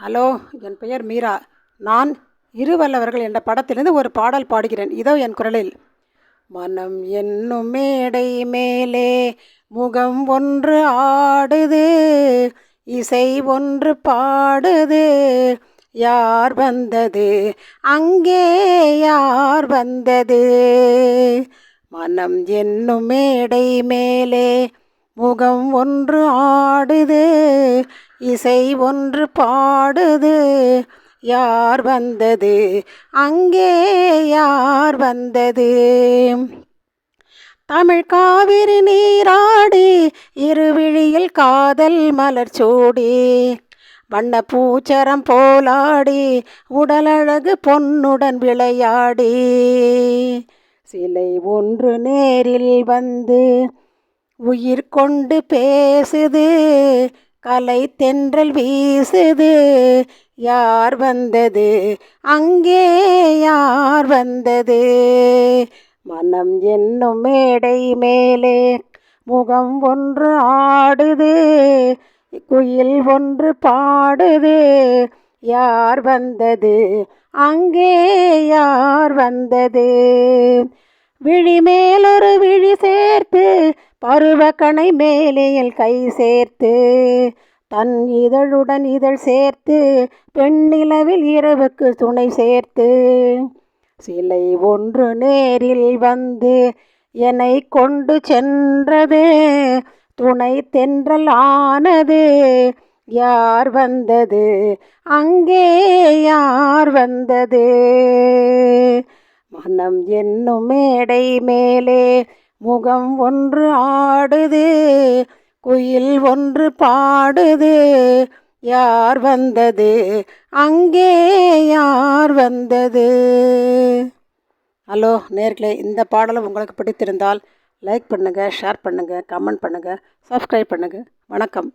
Hello, என் பெயர் மீரா. நான் இருவல்லவர்கள் என்ற படத்திலிருந்து ஒரு பாடல் பாடுகிறேன். இதோ என் குரலில். மனம் என்னும் மேடை மேலே முகம் ஒன்று ஆடுது, இசை ஒன்று பாடுது. யார் வந்தது அங்கே, யார் வந்தது? மனம் என்னும் மேடை மேலே முகம் ஒன்று ஆடுது, இசை ஒன்று பாடுது. யார் வந்தது அங்கே, யார் வந்தது? தமிழ் காவிரி நீராடி இருவிழியில் காதல் மலர் சூடி, வண்ண பூச்சரம் போலாடி உடலழகு பொன்னுடன் விளையாடி, சிலை ஒன்று நேரில் வந்து உயிர் கொண்டு பேசுது, கலை தென்றல் வீசுது. யார் வந்தது அங்கே, யார் வந்தது? மனம் என்னும் மேடை மேலே முகம் ஒன்று ஆடுது, குயில் ஒன்று பாடுது. யார் வந்தது அங்கே, யார் வந்தது? விழி மேலொரு விழி சேர்த்து, பருவக்கணை மேலேயில் கை சேர்த்து, தன் இதழுடன் இதழ் சேர்த்து, பெண்ணிலவில் இரவுக்கு துணை சேர்த்து, சிலை ஒன்று நேரில் வந்து என்னை கொண்டு சென்றது, துணை தென்றல் ஆனது. யார் வந்தது அங்கே, யார் வந்தது? மனம் என்னும் மேடை மேலே முகம் ஒன்று ஆடுது, குயில் ஒன்று பாடுது. யார் வந்தது அங்கே, யார் வந்தது? ஹலோ நேர்களே, இந்த பாடலும் உங்களுக்கு பிடித்திருந்தால் லைக் பண்ணுங்கள், ஷேர் பண்ணுங்கள், கமெண்ட் பண்ணுங்கள், சப்ஸ்கிரைப் பண்ணுங்கள். வணக்கம்.